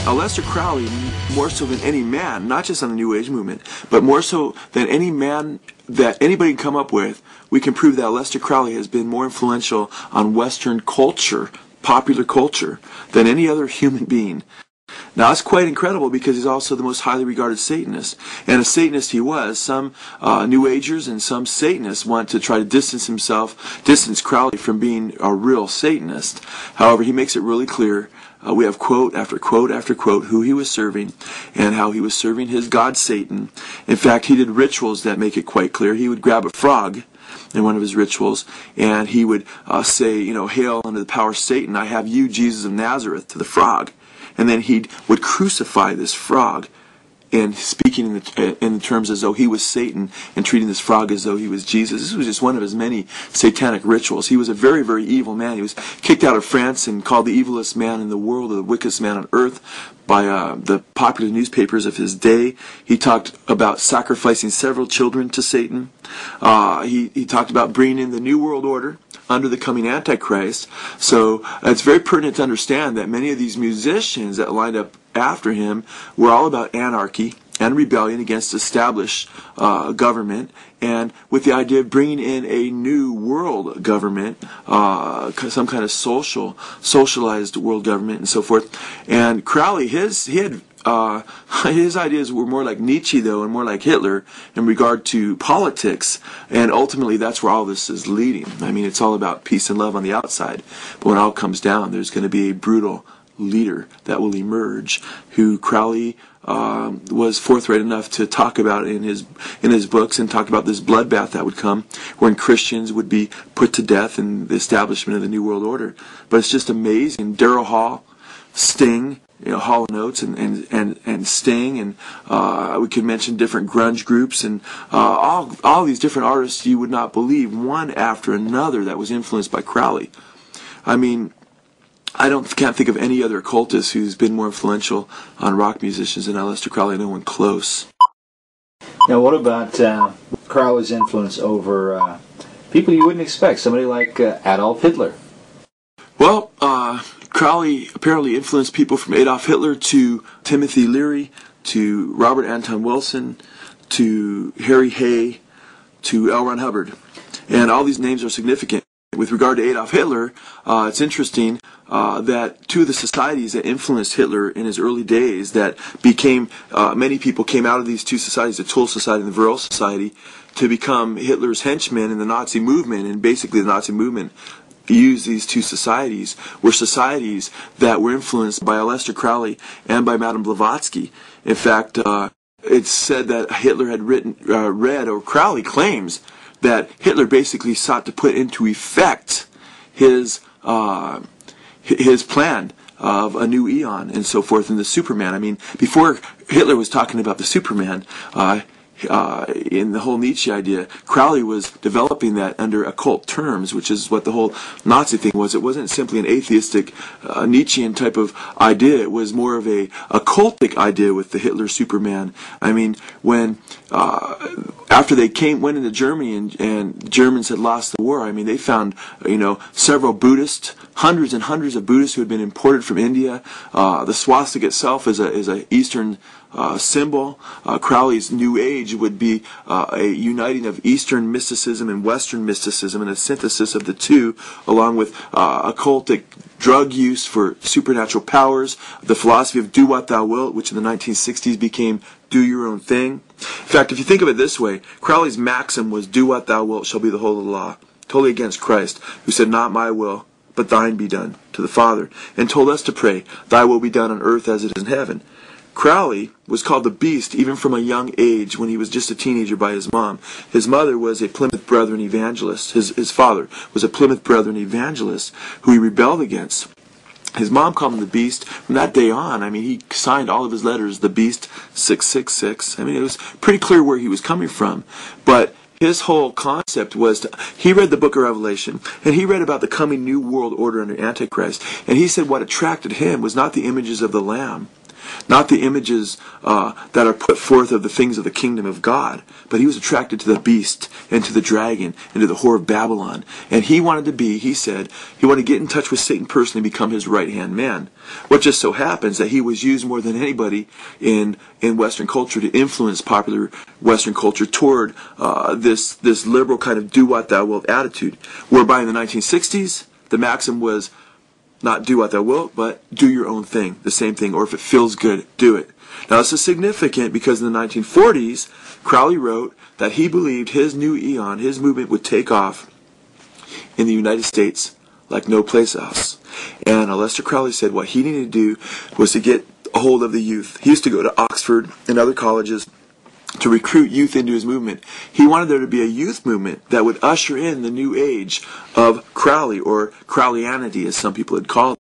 Aliester Crowley, more so than any man, not just on the New Age movement, but more so than any man that anybody can come up with, we can prove that Aliester Crowley has been more influential on Western culture, popular culture, than any other human being. Now, that's quite incredible because he's also the most highly regarded Satanist. And a Satanist he was. Some New Agers and some Satanists want to try to distance Crowley from being a real Satanist. However, he makes it really clear. We have quote after quote after quote who he was serving and how he was serving his god Satan. In fact, he did rituals that make it quite clear. He would grab a frog in one of his rituals and he would say, hail under the power of Satan, I have you, Jesus of Nazareth, to the frog. And then he would crucify this frog, and speaking in the terms as though he was Satan and treating this frog as though he was Jesus. This was just one of his many satanic rituals. He was a very, very evil man. He was kicked out of France and called the evilest man in the world, or the wickedest man on earth, by the popular newspapers of his day. He talked about sacrificing several children to Satan. He talked about bringing in the New World Order under the coming Antichrist. So it's very pertinent to understand that many of these musicians that lined up after him were all about anarchy and rebellion against established government, and with the idea of bringing in a new world government, some kind of socialized world government and so forth. And Crowley, his ideas were more like Nietzsche, though, and more like Hitler in regard to politics, and ultimately that's where all this is leading. I mean, it's all about peace and love on the outside, but when it all comes down, there's going to be a brutal leader that will emerge, who Crowley was forthright enough to talk about in his books, and talked about this bloodbath that would come when Christians would be put to death in the establishment of the New World Order. But it's just amazing. Daryl Hall, Sting, Hall & Oates and Sting, and we could mention different grunge groups, and all these different artists you would not believe, one after another, that was influenced by Crowley. I mean, I can't think of any other occultist who's been more influential on rock musicians than Aliester Crowley. No one close. Now, what about Crowley's influence over people you wouldn't expect? Somebody like Adolf Hitler. Well, Crowley apparently influenced people from Adolf Hitler to Timothy Leary, to Robert Anton Wilson, to Harry Hay, to L. Ron Hubbard. And all these names are significant. With regard to Adolf Hitler, it's interesting that two of the societies that influenced Hitler in his early days, that became, many people came out of these two societies, the Tool Society and the Vril Society, to become Hitler's henchmen in the Nazi movement. And basically the Nazi movement used these two societies, were societies that were influenced by Aleister Crowley and by Madame Blavatsky. In fact, it's said that Hitler had read, or Crowley claims that Hitler basically sought to put into effect his plan of a new eon and so forth, and the Superman. I mean, before Hitler was talking about the Superman, in the whole Nietzsche idea, Crowley was developing that under occult terms, which is what the whole Nazi thing was. It wasn't simply an atheistic Nietzschean type of idea. It was more of a occultic idea with the Hitler Superman. I mean, when after they went into Germany and the Germans had lost the war, I mean, they found several Buddhists, hundreds and hundreds of Buddhists who had been imported from India. The swastika itself is a Eastern symbol. Crowley's New Age would be a uniting of Eastern mysticism and Western mysticism, and a synthesis of the two, along with occultic drug use for supernatural powers, the philosophy of do what thou wilt, which in the 1960s became do your own thing. In fact, if you think of it this way, Crowley's maxim was do what thou wilt shall be the whole of the law, totally against Christ, who said, not my will, but thine be done, to the Father, and told us to pray, thy will be done on earth as it is in heaven. Crowley was called the Beast even from a young age, when he was just a teenager, by his mom. His mother was a Plymouth Brethren evangelist. His father was a Plymouth Brethren evangelist who he rebelled against. His mom called him the Beast. From that day on, I mean, he signed all of his letters, the Beast 666. I mean, it was pretty clear where he was coming from. But his whole concept was, he read the book of Revelation, and he read about the coming new world order under Antichrist. And he said what attracted him was not the images of the Lamb, not the images that are put forth of the things of the kingdom of God, but he was attracted to the beast and to the dragon and to the whore of Babylon. And he wanted to be, he said, he wanted to get in touch with Satan personally and become his right-hand man. What just so happens that he was used more than anybody in Western culture to influence popular Western culture toward this liberal kind of do what thou wilt attitude, whereby in the 1960s, the maxim was not do what thou wilt, but do your own thing, the same thing, or if it feels good, do it. Now this is significant because in the 1940s, Crowley wrote that he believed his new eon, his movement would take off in the United States like no place else. And Aleister Crowley said what he needed to do was to get a hold of the youth. He used to go to Oxford and other colleges to recruit youth into his movement. He wanted there to be a youth movement that would usher in the new age of Crowley, or Crowleyanity as some people had called it.